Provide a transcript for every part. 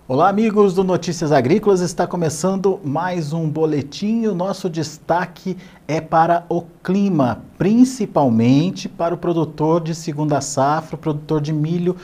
Olá, amigos do Notícias Agrícolas, está começando mais um boletim. O nosso destaque é para o clima, principalmente para o produtor de segunda safra, o produtor de milho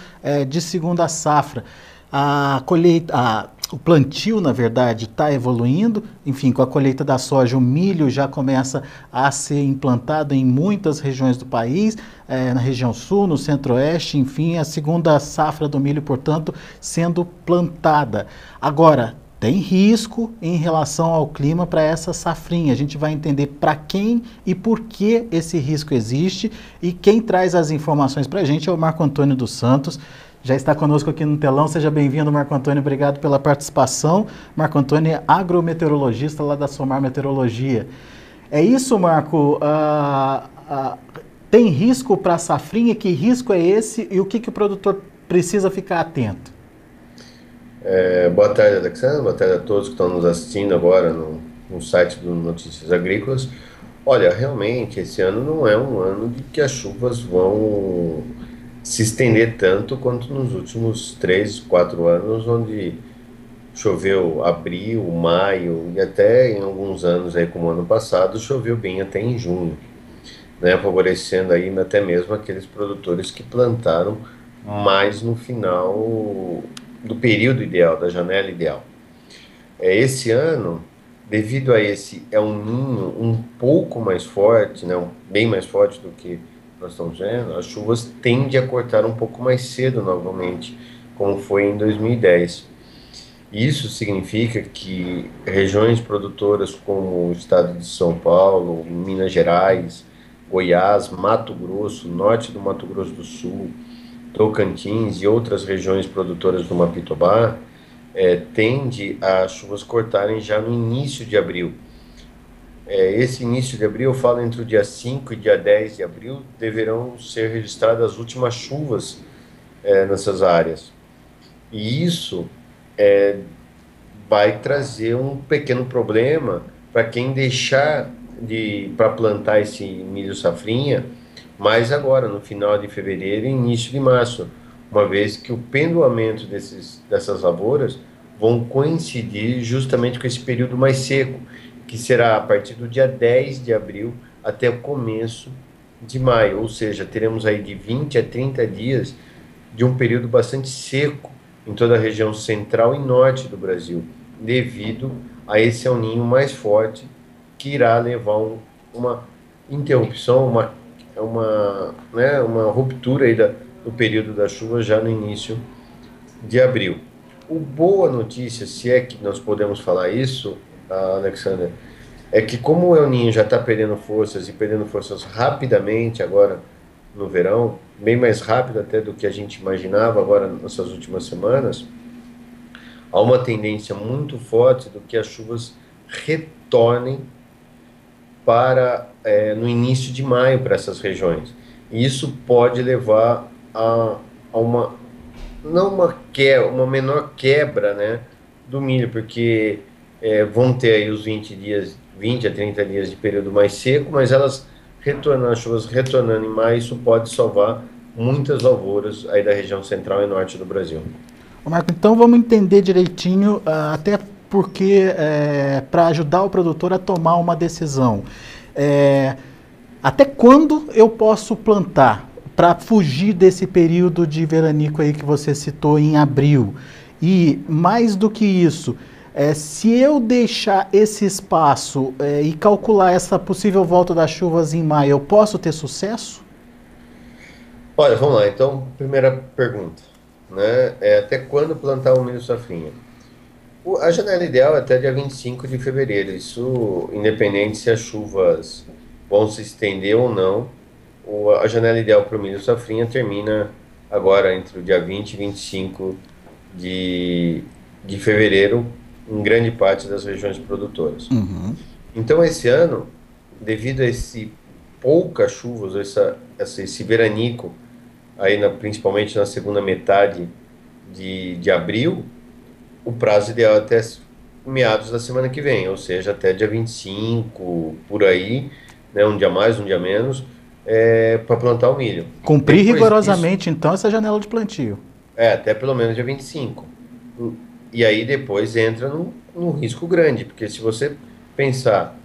de segunda safra. A colheita, o plantio, na verdade, está evoluindo. Enfim, com a colheita da soja, o milho já começa a ser implantado em muitas regiões do país, na região sul, no centro-oeste, enfim, a segunda safra do milho, portanto, sendo plantada. Agora, tem risco em relação ao clima para essa safrinha. A gente vai entender para quem e por que esse risco existe, e quem traz as informações para a gente é o Marco Antônio dos Santos. Já está conosco aqui no telão. Seja bem-vindo, Marco Antônio. Obrigado pela participação. Marco Antônio é agrometeorologista lá da Somar Meteorologia. É isso, Marco? Tem risco para a safrinha? Que risco é esse e o que o produtor precisa ficar atento? Boa tarde, Alexandre. Boa tarde a todos que estão nos assistindo agora no site do Notícias Agrícolas. Olha, realmente esse ano não é um ano de que as chuvas vão se estender tanto quanto nos últimos 3, 4 anos, onde choveu abril, maio e até em alguns anos, aí, como ano passado, choveu bem até em junho, né, favorecendo aí até mesmo aqueles produtores que plantaram mais no final do período ideal, da janela ideal. Esse ano, devido a esse El Niño um pouco mais forte, né, bem mais forte do que nós estamos vendo, as chuvas tendem a cortar um pouco mais cedo novamente, como foi em 2010. Isso significa que regiões produtoras como o estado de São Paulo, Minas Gerais, Goiás, Mato Grosso, norte do Mato Grosso do Sul, Tocantins e outras regiões produtoras do Mapitobá, tende a chuvas cortarem já no início de abril. Esse início de abril, eu falo entre o dia 5 e dia 10 de abril, deverão ser registradas as últimas chuvas nessas áreas. E isso vai trazer um pequeno problema para quem deixar para plantar esse milho safrinha, mas agora, no final de fevereiro e início de março, uma vez que o pendoamento dessas lavouras vão coincidir justamente com esse período mais seco, que será a partir do dia 10 de abril até o começo de maio, ou seja, teremos aí de 20 a 30 dias de um período bastante seco em toda a região central e norte do Brasil, devido a esse El Niño mais forte, que irá levar uma interrupção, uma ruptura aí do período da chuva já no início de abril. Boa notícia, se é que nós podemos falar isso, Alexander, é que como o El Niño já está perdendo forças rapidamente agora no verão, bem mais rápido até do que a gente imaginava agora nessas últimas semanas, há uma tendência muito forte do que as chuvas retornem no início de maio para essas regiões. E isso pode levar a uma menor quebra, né, do milho, porque vão ter aí os 20 a 30 dias de período mais seco, mas as chuvas retornando em maio, isso pode salvar muitas lavouras aí da região central e norte do Brasil. Marco, então vamos entender direitinho, até porque para ajudar o produtor a tomar uma decisão. Até quando eu posso plantar para fugir desse período de veranico aí que você citou em abril? E mais do que isso, se eu deixar esse espaço e calcular essa possível volta das chuvas em maio, eu posso ter sucesso? Olha, vamos lá. Então, primeira pergunta, né? Até quando plantar o milho safrinha? A janela ideal é até dia 25 de fevereiro. Isso, independente se as chuvas vão se estender ou não, a janela ideal para o milho safrinha termina agora entre o dia 20 e 25 de fevereiro, em grande parte das regiões produtoras. Uhum. Então, esse ano, devido a poucas chuvas, esse veranico, aí principalmente na segunda metade de abril, o prazo ideal é até meados da semana que vem, ou seja, até dia 25, por aí, né, um dia mais, um dia menos, para plantar o milho. Cumprir Depois rigorosamente, disso, então, essa janela de plantio. até pelo menos dia 25. E aí depois entra num risco grande, porque se você pensar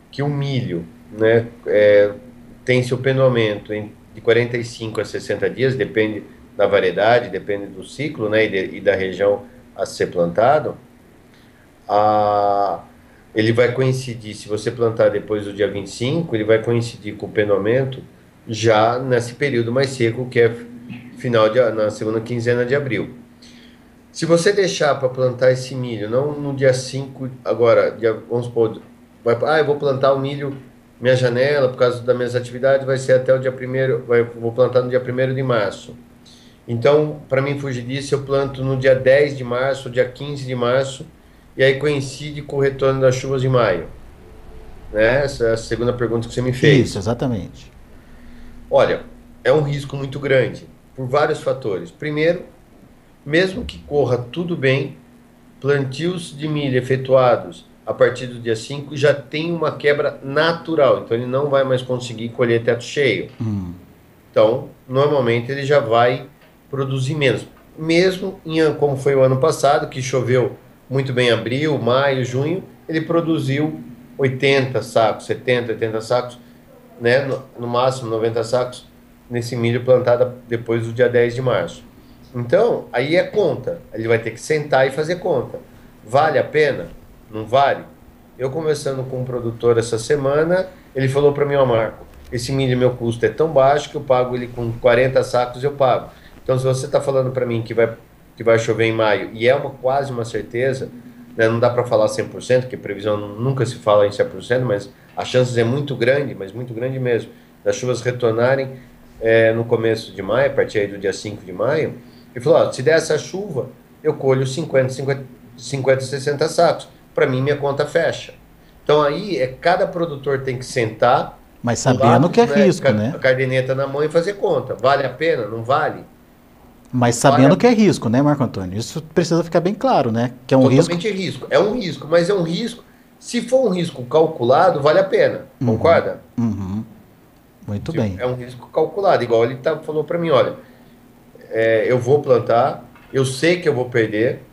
que o milho, né, tem seu pendoamento de 45 a 60 dias, depende da variedade, depende do ciclo, né, e da região a ser plantado, a, ele vai coincidir, se você plantar depois do dia 25, ele vai coincidir com o pendoamento já nesse período mais seco, que é na segunda quinzena de abril. Se você deixar para plantar esse milho, não no dia 5 agora, vamos supor, eu vou plantar o milho, minha janela, por causa das minhas atividades, vai ser até o dia 1º, vou plantar no dia 1º de março. Então, para mim fugir disso, eu planto no dia 10 de março, dia 15 de março, e aí coincide com o retorno das chuvas de maio. Né? Essa é a segunda pergunta que você me Isso, fez. exatamente. Olha, é um risco muito grande, por vários fatores. Primeiro, mesmo que corra tudo bem, plantios de milho efetuados a partir do dia 5 já tem uma quebra natural, então ele não vai mais conseguir colher teto cheio. Então, normalmente ele já vai produzir menos. Mesmo como foi o ano passado, que choveu muito bem em abril, maio, junho, ele produziu 80 sacos, 70, 80 sacos, né, no máximo 90 sacos nesse milho plantado depois do dia 10 de março. Então, aí é conta. Ele vai ter que sentar e fazer conta. Vale a pena? Não vale? Eu conversando com um produtor essa semana, ele falou para mim, Marco, esse milho meu custo é tão baixo que eu pago ele com 40 sacos, eu pago. Então, se você está falando para mim que vai chover em maio, e é quase uma certeza, né, não dá para falar 100%, porque previsão nunca se fala em 100%, mas a chance é muito grande, mas muito grande mesmo, das chuvas retornarem no começo de maio, a partir aí do dia 5 de maio. Ele falou, se der essa chuva, eu colho 50, 60 sacos. Para mim, minha conta fecha. Então, aí, cada produtor tem que sentar, Mas o sabendo lápis, que é né, risco, né? a caderneta na mão e fazer conta. Vale a pena? Não vale? Mas sabendo que é risco, né, Marco Antônio? Isso precisa ficar bem claro, né? Que é um risco. Totalmente risco. É um risco, mas é um risco. Se for um risco calculado, vale a pena. Concorda? Muito bem. É um risco calculado. Igual ele falou para mim, olha, eu vou plantar, eu sei que eu vou perder,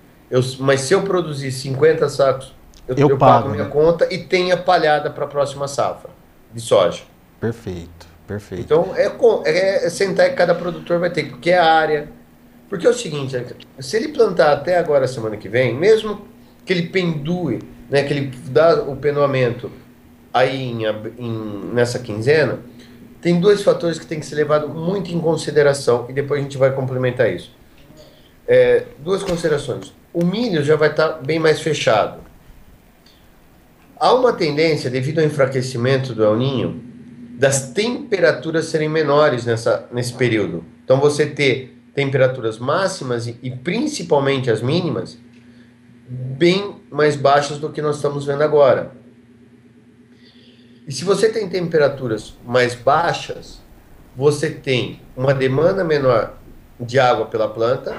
mas se eu produzir 50 sacos, eu pago minha conta e tenho a palhada para a próxima safra de soja. Perfeito, perfeito. Então, é sentar que cada produtor vai ter, porque é a área. Porque é o seguinte, se ele plantar até agora, semana que vem, mesmo que ele pendue, né, que ele dá o pendoamento aí nessa quinzena, tem dois fatores que tem que ser levado muito em consideração e depois a gente vai complementar isso. Duas considerações. O milho já vai estar bem mais fechado. Há uma tendência, devido ao enfraquecimento do El Niño, das temperaturas serem menores nesse período. Então, você ter temperaturas máximas e principalmente as mínimas bem mais baixas do que nós estamos vendo agora. E se você tem temperaturas mais baixas, você tem uma demanda menor de água pela planta,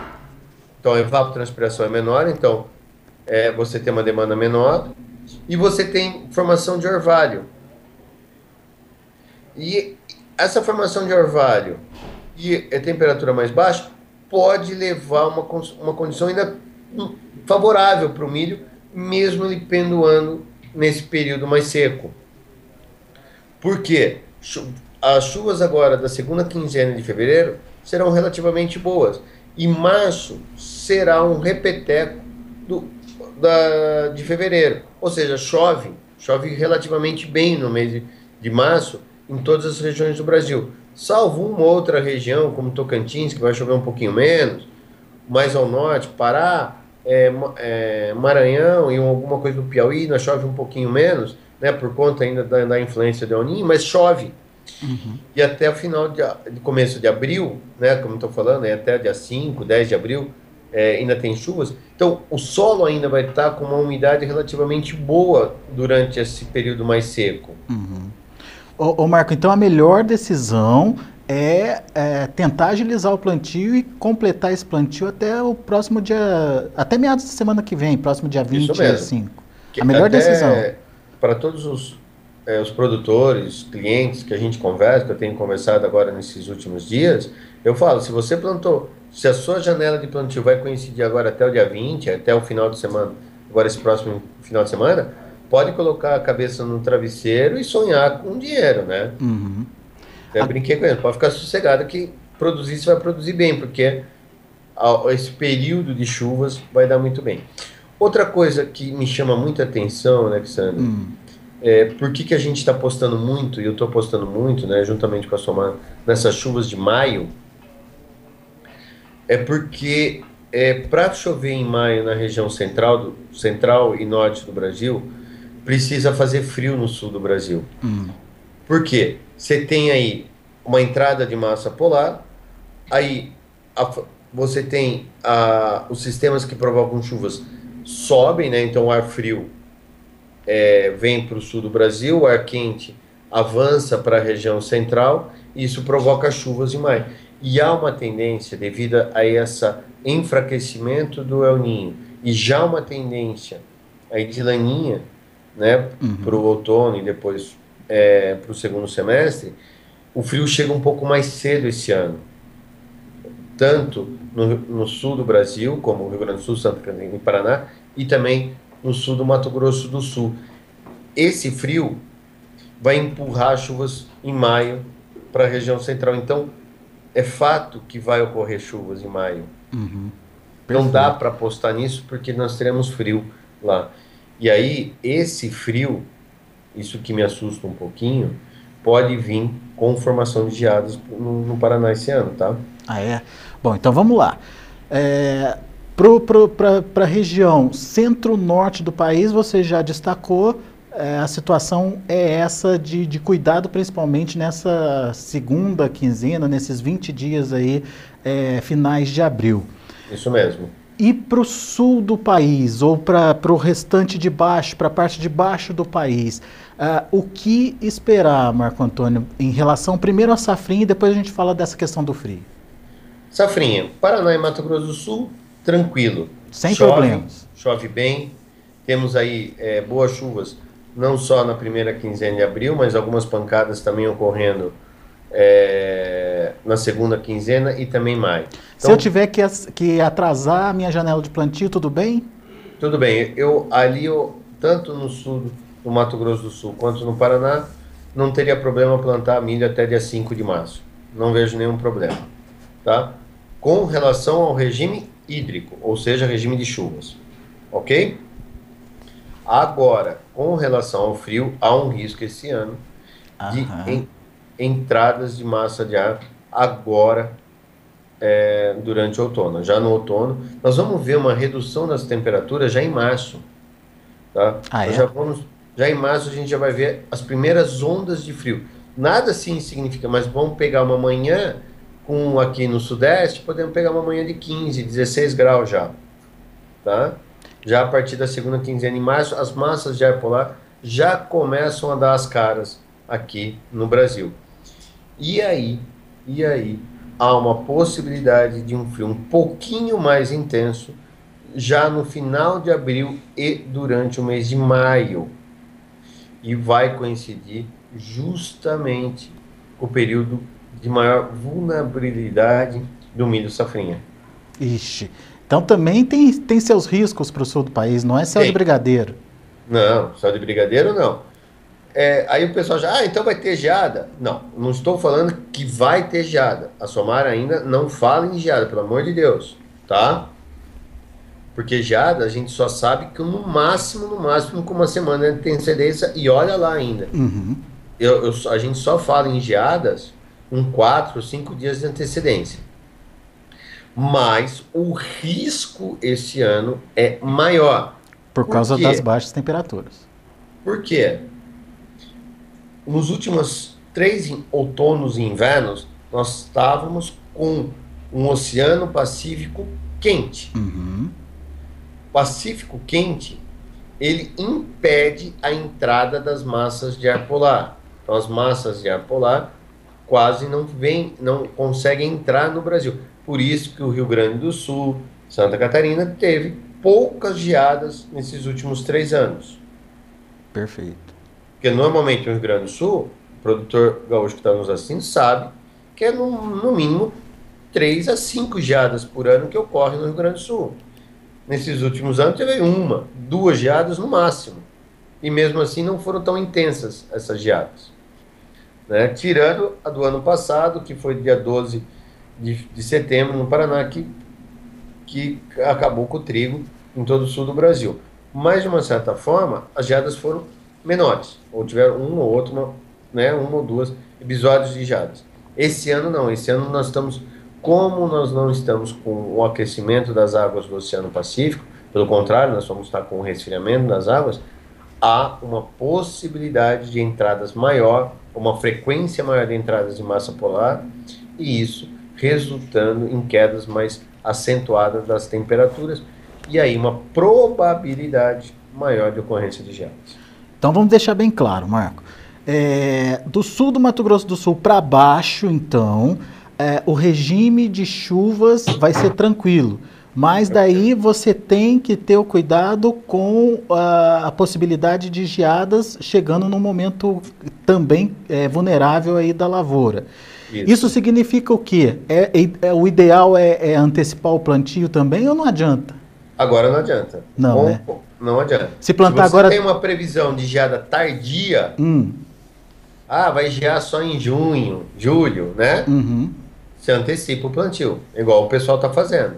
então a evapotranspiração é menor, então você tem uma demanda menor, e você tem formação de orvalho. E essa formação de orvalho e a temperatura mais baixa pode levar uma condição ainda favorável para o milho, mesmo ele pendoando nesse período mais seco. Por quê? As chuvas agora da segunda quinzena de fevereiro serão relativamente boas. E março será um repeteco de fevereiro. Ou seja, chove relativamente bem no mês de março em todas as regiões do Brasil. Salvo uma outra região, como Tocantins, que vai chover um pouquinho menos, mais ao norte, Pará, Maranhão e alguma coisa do Piauí, nós chove um pouquinho menos, né, por conta ainda da influência do El Niño, mas chove. E até o final de começo de abril, né, como estou falando, até dia 5, 10 de abril, ainda tem chuvas. Então, o solo ainda vai estar com uma umidade relativamente boa durante esse período mais seco. Ô Marco, então a melhor decisão é tentar agilizar o plantio e completar esse plantio até o próximo dia, até meados da semana que vem, próximo dia 20, dia 5. A melhor decisão. Para todos os os produtores, clientes que a gente conversa, que eu tenho conversado agora nesses últimos dias, eu falo, se você plantou, se a sua janela de plantio vai coincidir agora até o dia 20, até o final de semana, agora esse próximo final de semana, pode colocar a cabeça no travesseiro e sonhar com dinheiro, né? Uhum. Eu brinquei com ele, pode ficar sossegado que produzir você vai produzir bem, porque esse período de chuvas vai dar muito bem. Outra coisa que me chama muita atenção, Alexandre, Hum. por que que a gente está postando muito, e eu estou postando muito, né, juntamente com a Somar, nessas chuvas de maio, é porque para chover em maio na região central e norte do Brasil, precisa fazer frio no sul do Brasil. Hum. Por quê? Você tem aí uma entrada de massa polar, aí você tem os sistemas que provocam chuvas sobem, né? Então o ar frio vem para o sul do Brasil, o ar quente avança para a região central e isso provoca chuvas em maio. E há uma tendência, devido a esse enfraquecimento do El Niño, e já uma tendência aí de laninha, né, para o outono e depois para o segundo semestre, o frio chega um pouco mais cedo esse ano, tanto no sul do Brasil, como o Rio Grande do Sul, Santa Catarina e Paraná, e também no sul do Mato Grosso do Sul. Esse frio vai empurrar chuvas em maio para a região central. Então, é fato que vai ocorrer chuvas em maio. Uhum. Não dá para apostar nisso porque nós teremos frio lá. E aí, esse frio, isso que me assusta um pouquinho, pode vir com formação de geadas no Paraná esse ano, tá? Ah, é? Bom, então vamos lá. Para a região centro-norte do país, você já destacou, a situação é essa de cuidado, principalmente nessa segunda quinzena, nesses 20 dias aí, finais de abril. Isso mesmo. E para o sul do país, ou para o restante de baixo, para a parte de baixo do país, o que esperar, Marco Antônio, em relação primeiro à safrinha e depois a gente fala dessa questão do frio? Safrinha, Paraná e Mato Grosso do Sul, tranquilo. Sem problemas. Chove bem. Temos aí boas chuvas, não só na primeira quinzena de abril, mas algumas pancadas também ocorrendo na segunda quinzena e também maio. Então, se eu tiver que atrasar a minha janela de plantio, tudo bem? Tudo bem. Tanto no sul do Mato Grosso do Sul quanto no Paraná, não teria problema plantar milho até dia 5 de março. Não vejo nenhum problema. Tá? Com relação ao regime hídrico, ou seja, regime de chuvas. Ok? Agora, com relação ao frio, há um risco esse ano de entradas de massa de ar agora, durante o outono. Já no outono, nós vamos ver uma redução das temperaturas já em março. Tá? Já em março a gente já vai ver as primeiras ondas de frio. Nada assim significa, mas vamos pegar uma manhã aqui no sudeste, podemos pegar uma manhã de 15, 16 graus já. Tá? Já a partir da segunda quinzena de março, as massas de ar polar já começam a dar as caras aqui no Brasil. E aí há uma possibilidade de um frio um pouquinho mais intenso já no final de abril e durante o mês de maio. E vai coincidir justamente com o período de maior vulnerabilidade do milho safrinha. Ixi, então também tem seus riscos para o sul do país, não é céu de brigadeiro? Não, céu de brigadeiro não. Aí o pessoal já, então vai ter geada? Não, não estou falando que vai ter geada. A Somar ainda não fala em geada, pelo amor de Deus, tá? Porque geada a gente só sabe que no máximo com uma semana de antecedência e olha lá ainda. Uhum. A gente só fala em geadas com 4, 5 dias de antecedência. Mas o risco esse ano é maior. Por causa das baixas temperaturas. Por quê? Nos últimos 3 outonos e invernos, nós estávamos com um Oceano Pacífico quente. Uhum. Pacífico quente, ele impede a entrada das massas de ar polar. Então, as massas de ar polar quase não conseguem entrar no Brasil. Por isso que o Rio Grande do Sul, Santa Catarina, teve poucas geadas nesses últimos 3 anos. Perfeito. Porque normalmente no Rio Grande do Sul, o produtor gaúcho que está nos assistindo sabe que é no mínimo 3 a 5 geadas por ano que ocorrem no Rio Grande do Sul. Nesses últimos anos teve uma, 2 geadas no máximo. E mesmo assim não foram tão intensas essas geadas. Né? Tirando a do ano passado, que foi dia 12 de setembro, no Paraná, que acabou com o trigo em todo o sul do Brasil. Mas, de uma certa forma, as geadas foram menores, ou tiveram um ou outro, né, uma ou duas episódios de geadas. Esse ano não, esse ano nós estamos, como nós não estamos com o aquecimento das águas do Oceano Pacífico, pelo contrário, nós vamos estar com o resfriamento das águas, há uma possibilidade de entradas maior, uma frequência maior de entradas de massa polar, e isso resultando em quedas mais acentuadas das temperaturas, e aí uma probabilidade maior de ocorrência de geadas. Então vamos deixar bem claro, Marco. Do sul do Mato Grosso do Sul para baixo, então, o regime de chuvas vai ser tranquilo. Mas daí você tem que ter o cuidado com a possibilidade de geadas chegando num momento também vulnerável aí da lavoura. Isso significa o quê? O ideal é antecipar o plantio também ou não adianta? Agora não adianta. Não, né? Não adianta. Se plantar Se você agora... tem uma previsão de geada tardia, vai gear só em junho, julho, né? Uhum. Você antecipa o plantio, igual o pessoal está fazendo.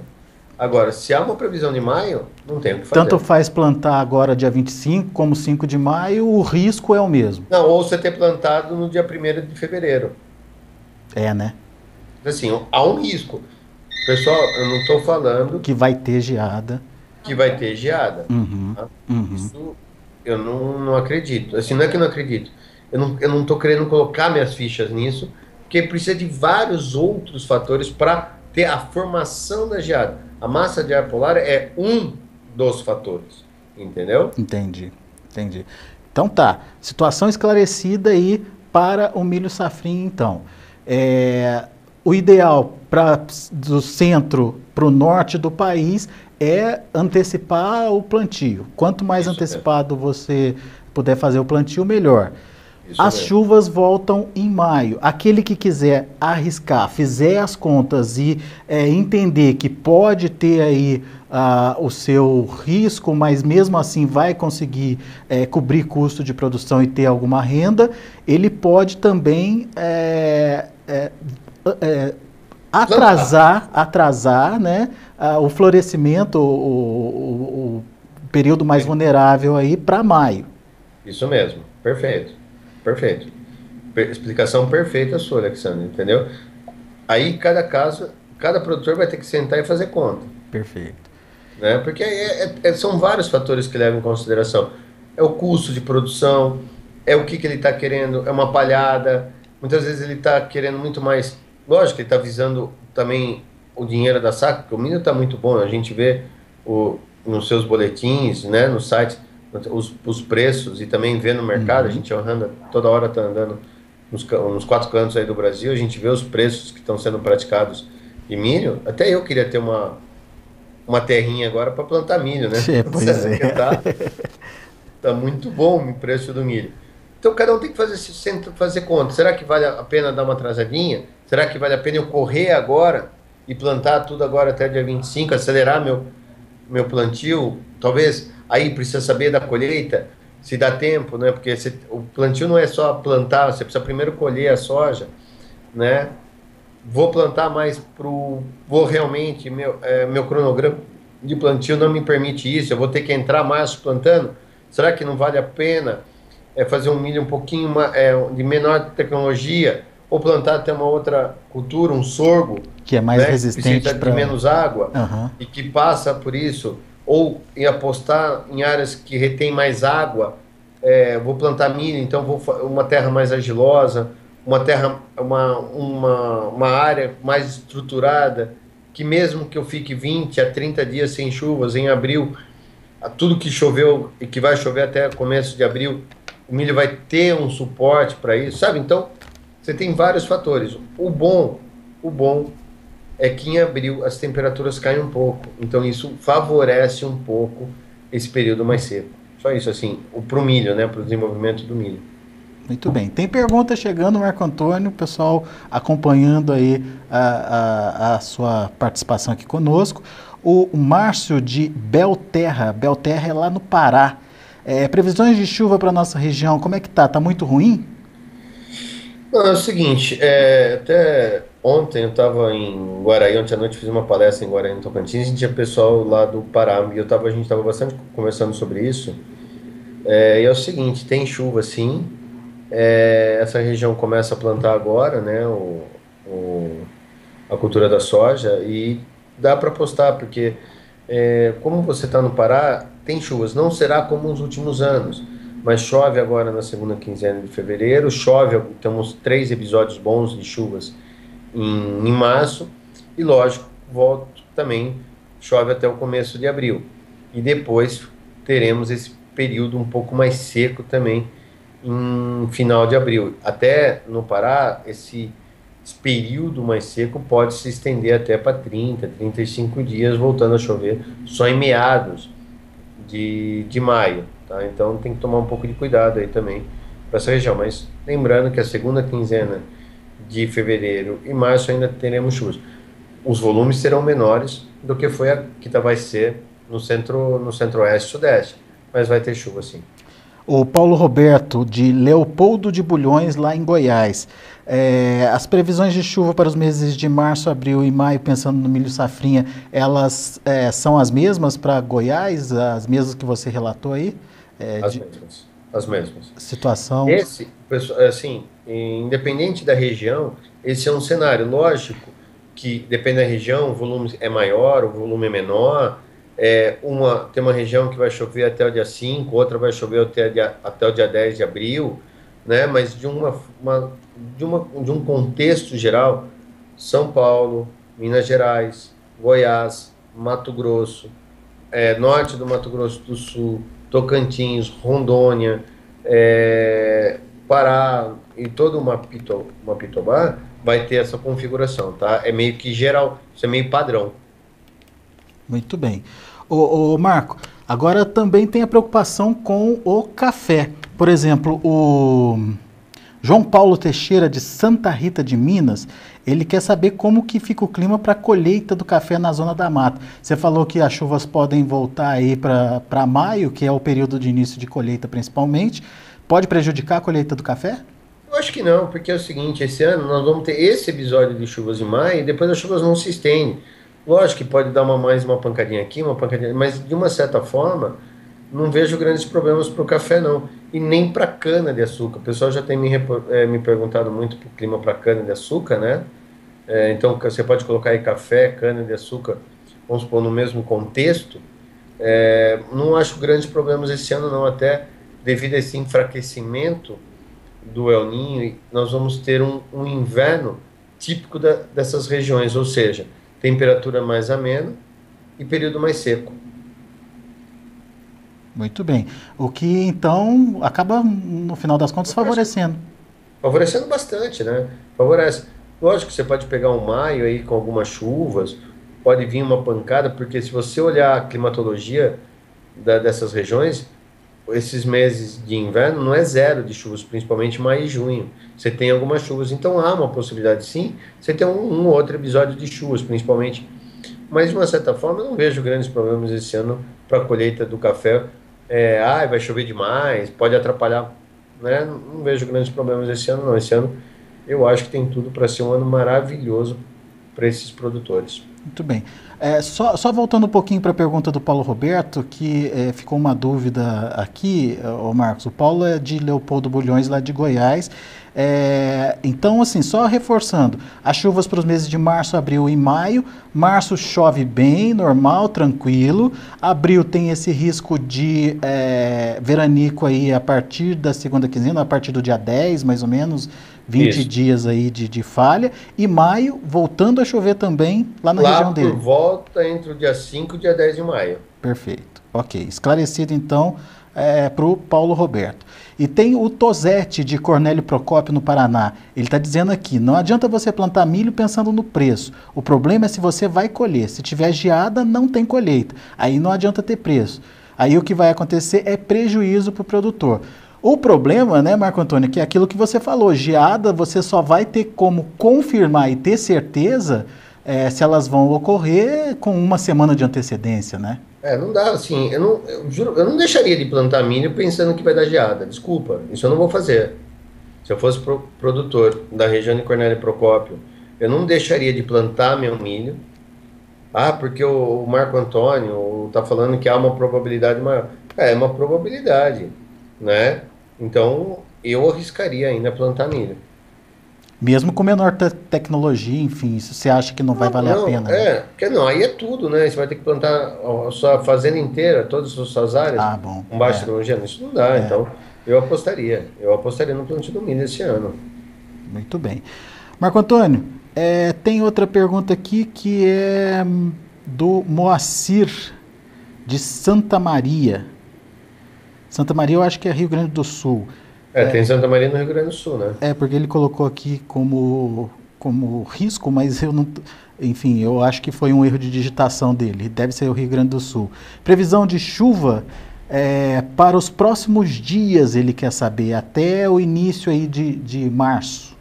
Agora, se há uma previsão de maio, não tem o que fazer. Tanto faz plantar agora dia 25 como 5 de maio, o risco é o mesmo. Não, ou você ter plantado no dia 1º de fevereiro. Né? Assim, há um risco. Pessoal, eu não estou falando... Que vai ter geada. Que vai ter geada. Uhum. Tá? Uhum. Isso eu não acredito. Assim, não é que eu não acredito. Eu não estou querendo colocar minhas fichas nisso, porque precisa de vários outros fatores para ter a formação da geada. A massa de ar polar é um dos fatores, entendeu? Entendi. Então tá, situação esclarecida aí para o milho safrinha então. O ideal do centro para o norte do país é antecipar o plantio. Quanto mais antecipado você puder fazer o plantio, melhor. As chuvas voltam em maio. Aquele que quiser arriscar, fizer as contas e entender que pode ter aí o seu risco, mas mesmo assim vai conseguir cobrir custo de produção e ter alguma renda, ele pode também atrasar, né, o florescimento, o período mais vulnerável aí para maio. Isso mesmo, perfeito. Explicação perfeita sua, Alexandre, entendeu? Aí cada produtor vai ter que sentar e fazer conta. Perfeito. Né? Porque são vários fatores que levam em consideração. É o custo de produção, é o que ele está querendo, é uma palhada. Muitas vezes ele está querendo muito mais. Lógico que ele está visando também o dinheiro da saca, porque o milho está muito bom. A gente vê nos seus boletins, né, no site, os preços e também vê no mercado. A gente anda, toda hora está andando nos 4 cantos aí do Brasil, a gente vê os preços que estão sendo praticados de milho. Até eu queria ter uma terrinha agora para plantar milho, né? Pois é. Tá muito bom o preço do milho. Então cada um tem que fazer conta. Será que vale a pena dar uma atrasadinha? Será que vale a pena eu correr agora e plantar tudo agora até dia 25, acelerar meu plantio? Talvez aí precisa saber da colheita, se dá tempo, né? Porque o plantio não é só plantar, você precisa primeiro colher a soja, né? Vou plantar mais vou realmente, meu cronograma de plantio não me permite isso, eu vou ter que entrar mais plantando. Será que não vale a pena fazer um milho um pouquinho de menor tecnologia, ou plantar até uma outra cultura, um sorgo, que é mais resistente, que precisa de menos água, e que passa por isso, ou em apostar em áreas que retêm mais água. Vou plantar milho, então vou uma terra mais argilosa, uma área mais estruturada, que mesmo que eu fique 20 a 30 dias sem chuvas, em abril, tudo que choveu e que vai chover até começo de abril, o milho vai ter um suporte para isso, sabe? Então, você tem vários fatores. O bom é que em abril as temperaturas caem um pouco, então isso favorece um pouco esse período mais seco. Só isso, assim, pro milho, né? Pro desenvolvimento do milho. Muito bem. Tem pergunta chegando, Marco Antônio, o pessoal acompanhando aí a sua participação aqui conosco. O Márcio de Belterra é lá no Pará. Previsões de chuva para a nossa região, como é que tá? Tá muito ruim? Não, é o seguinte, até ontem eu estava em Guaraí, ontem à noite fiz uma palestra em Guaraí, no Tocantins, e tinha pessoal lá do Pará, e a gente estava bastante conversando sobre isso. E é o seguinte, tem chuva sim, essa região começa a plantar agora, né, a cultura da soja, e dá para apostar, porque como você está no Pará, tem chuvas, não será como nos últimos anos, mas chove agora na segunda quinzena de fevereiro, chove, temos 3 episódios bons de chuvas em março, e lógico, volta também, chove até o começo de abril. E depois teremos esse período um pouco mais seco também em final de abril. Até no Pará, esse período mais seco pode se estender até para 35 dias, voltando a chover só em meados de maio. Tá? Então tem que tomar um pouco de cuidado aí também para essa região. Mas lembrando que a segunda quinzena de fevereiro e março ainda teremos chuvas. Os volumes serão menores do que foi que vai ser no centro-oeste e sudeste, mas vai ter chuva sim. O Paulo Roberto, de Leopoldo de Bulhões, lá em Goiás. As previsões de chuva para os meses de março, abril e maio, pensando no milho safrinha, elas são as mesmas para Goiás, as mesmas que você relatou aí? As mesmas. Situação... assim, independente da região, esse é um cenário. Lógico que, depende da região, o volume é maior, o volume é menor. Tem uma região que vai chover até o dia 5, outra vai chover até o dia 10 de abril, né? Mas de um contexto geral, São Paulo, Minas Gerais, Goiás, Mato Grosso, norte do Mato Grosso do Sul, Tocantins, Rondônia, Pará e todo o Mapitobá vai ter essa configuração, tá? É meio que geral, isso é meio padrão. Muito bem. Ô Marco, agora também tem a preocupação com o café. Por exemplo, o João Paulo Teixeira, de Santa Rita de Minas, ele quer saber como que fica o clima para a colheita do café na Zona da Mata. Você falou que as chuvas podem voltar aí para maio, que é o período de início de colheita principalmente. Pode prejudicar a colheita do café? Eu acho que não, porque é o seguinte, esse ano nós vamos ter esse episódio de chuvas em maio e depois as chuvas não se estendem. Lógico que pode dar mais uma pancadinha aqui, uma pancadinha, mas de uma certa forma, não vejo grandes problemas para o café, não. E nem para cana de açúcar. O pessoal já tem me perguntado muito para o clima para cana de açúcar, né? Então você pode colocar aí café, cana de açúcar, vamos supor, no mesmo contexto. Não acho grandes problemas esse ano, não. Até devido a esse enfraquecimento do El Niño, nós vamos ter um inverno típico dessas regiões, ou seja, temperatura mais amena e período mais seco. Muito bem. O que, então, acaba, no final das contas, favorecendo. Favorecendo bastante, né? Favorece. Lógico que você pode pegar um maio aí com algumas chuvas, pode vir uma pancada, porque se você olhar a climatologia dessas regiões, esses meses de inverno não é zero de chuvas, principalmente maio e junho. Você tem algumas chuvas, então há uma possibilidade sim, você tem um ou outro episódio de chuvas, principalmente. Mas de uma certa forma eu não vejo grandes problemas esse ano para a colheita do café. Vai chover demais, pode atrapalhar, né? Não vejo grandes problemas esse ano não. Esse ano eu acho que tem tudo para ser um ano maravilhoso para esses produtores. Muito bem. Só voltando um pouquinho para a pergunta do Paulo Roberto, que ficou uma dúvida aqui, Marcos. O Paulo é de Leopoldo Bulhões, lá de Goiás. Então, assim, só reforçando, as chuvas para os meses de março, abril e maio. Março chove bem, normal, tranquilo. Abril tem esse risco de veranico aí a partir da segunda quinzena, a partir do dia 10, mais ou menos, 20 Isso. dias aí de falha. E maio, voltando a chover também lá na região dele. Lá por volta entre o dia 5 e o dia 10 de maio. Perfeito. Ok. Esclarecido, então, para o Paulo Roberto. E tem o Tosete, de Cornélio Procópio, no Paraná. Ele está dizendo aqui, não adianta você plantar milho pensando no preço. O problema é se você vai colher. Se tiver geada, não tem colheita. Aí não adianta ter preço. Aí o que vai acontecer é prejuízo para o produtor. O problema, né, Marco Antônio, que é aquilo que você falou, geada você só vai ter como confirmar e ter certeza se elas vão ocorrer com uma semana de antecedência, né? Não dá, assim, eu juro, eu não deixaria de plantar milho pensando que vai dar geada. Desculpa, isso eu não vou fazer. Se eu fosse produtor da região de Cornélio Procópio, eu não deixaria de plantar meu milho. Ah, porque o Marco Antônio está falando que há uma probabilidade maior. É uma probabilidade, né? Então, eu arriscaria ainda plantar milho. Mesmo com menor tecnologia, enfim, isso você acha que não vai valer a Não, pena, né? porque não, aí é tudo, né? Você vai ter que plantar a sua fazenda inteira, todas as suas áreas, Ah, bom, com baixa tecnologia. Isso não dá, é, então eu apostaria no plantio do milho esse ano. muito bem. Marco Antônio, tem outra pergunta aqui que é do Moacir, de Santa Maria. Santa Maria eu acho que é Rio Grande do Sul. Tem Santa Maria no Rio Grande do Sul, né? Porque ele colocou aqui como risco, mas eu não. Enfim, eu acho que foi um erro de digitação dele. Deve ser o Rio Grande do Sul. Previsão de chuva para os próximos dias, ele quer saber, até o início aí de março.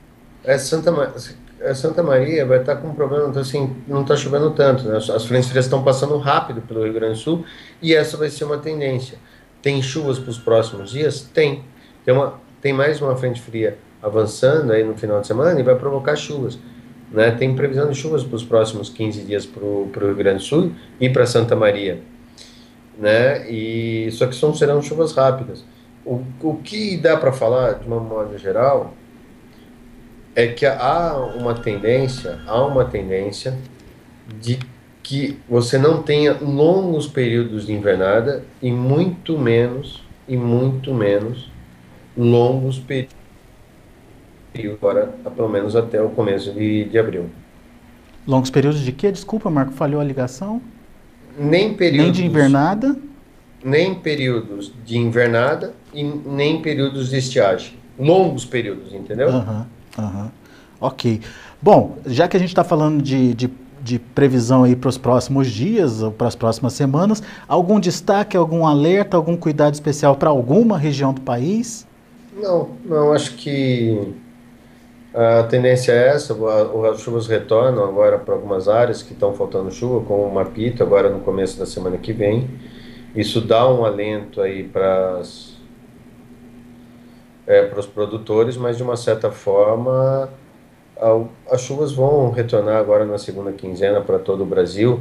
Santa Maria vai estar com um problema, então, assim, não está chovendo tanto, né? As frentes frias estão passando rápido pelo Rio Grande do Sul e essa vai ser uma tendência. Tem chuvas para os próximos dias? Tem. Tem mais uma frente fria avançando aí no final de semana e vai provocar chuvas, né? Tem previsão de chuvas para os próximos 15 dias para o Rio Grande do Sul e para Santa Maria, né? Só que serão chuvas rápidas. O que dá para falar, de uma modo geral, é que há uma tendência de que você não tenha longos períodos de invernada e muito menos longos períodos, agora, pelo menos até o começo de abril. Longos períodos de quê? Desculpa, Marco, falhou a ligação. Nem Nem de períodos, invernada. nem períodos de invernada e nem períodos de estiagem. Longos períodos, entendeu? Aham, aham. Ok. Bom, já que a gente está falando de previsão aí para os próximos dias ou para as próximas semanas, algum destaque, algum alerta, algum cuidado especial para alguma região do país? Não, acho que a tendência é essa, as chuvas retornam agora para algumas áreas que estão faltando chuva, como o Mapito, agora no começo da semana que vem. Isso dá um alento aí para os produtores, mas de uma certa forma as chuvas vão retornar agora na segunda quinzena para todo o Brasil.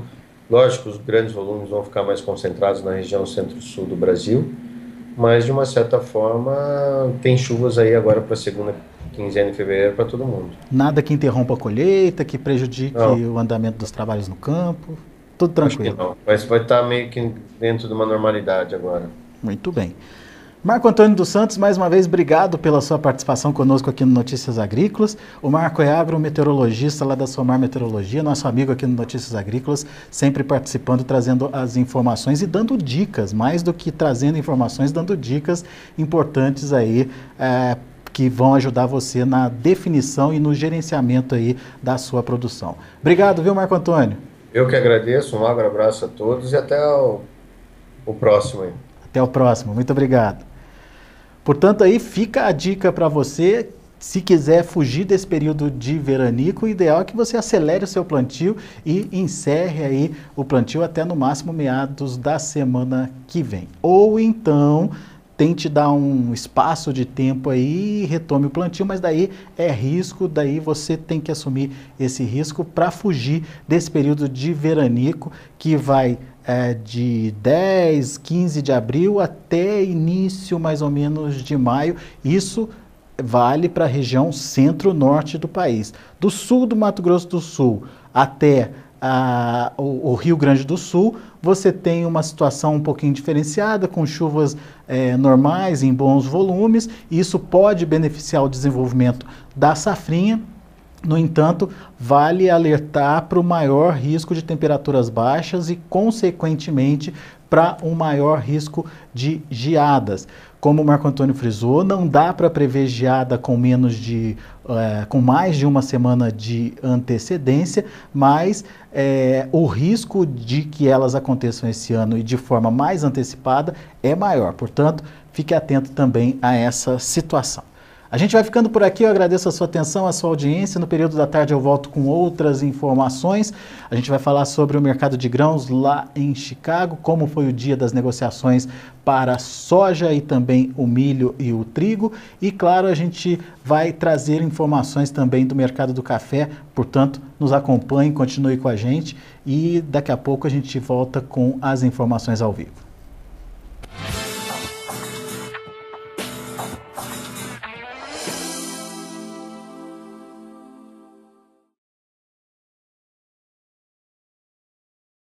Lógico, os grandes volumes vão ficar mais concentrados na região centro-sul do Brasil, mas de uma certa forma tem chuvas aí agora para a segunda quinzena de fevereiro para todo mundo. Nada que interrompa a colheita, que prejudique Não, o andamento dos trabalhos no campo, tudo acho que tranquilo. não. Mas vai estar meio que dentro de uma normalidade agora. Muito bem. Marco Antônio dos Santos, mais uma vez, obrigado pela sua participação conosco aqui no Notícias Agrícolas. O Marco é agrometeorologista lá da Somar Meteorologia, nosso amigo aqui no Notícias Agrícolas, sempre participando, trazendo as informações e dando dicas, mais do que trazendo informações, dando dicas importantes aí, que vão ajudar você na definição e no gerenciamento aí da sua produção. Obrigado, viu, Marco Antônio? Eu que agradeço, um abraço a todos e até o próximo aí. Até o próximo, muito obrigado. Portanto, aí fica a dica para você, se quiser fugir desse período de veranico, o ideal é que você acelere o seu plantio e encerre aí o plantio até no máximo meados da semana que vem. Ou então, tente dar um espaço de tempo aí e retome o plantio, mas daí é risco, daí você tem que assumir esse risco para fugir desse período de veranico que vai de 10, 15 de abril até início mais ou menos de maio. Isso vale para a região centro-norte do país. Do sul do Mato Grosso do Sul até o Rio Grande do Sul, você tem uma situação um pouquinho diferenciada, com chuvas normais, em bons volumes. Isso pode beneficiar o desenvolvimento da safrinha. No entanto, vale alertar para o maior risco de temperaturas baixas e, consequentemente, para um maior risco de geadas. Como o Marco Antônio frisou, não dá para prever geada com mais de uma semana de antecedência, mas o risco de que elas aconteçam esse ano e de forma mais antecipada é maior. Portanto, fique atento também a essa situação. A gente vai ficando por aqui, eu agradeço a sua atenção, a sua audiência. No período da tarde eu volto com outras informações. A gente vai falar sobre o mercado de grãos lá em Chicago, como foi o dia das negociações para a soja e também o milho e o trigo. E claro, a gente vai trazer informações também do mercado do café, portanto, nos acompanhe, continue com a gente e daqui a pouco a gente volta com as informações ao vivo.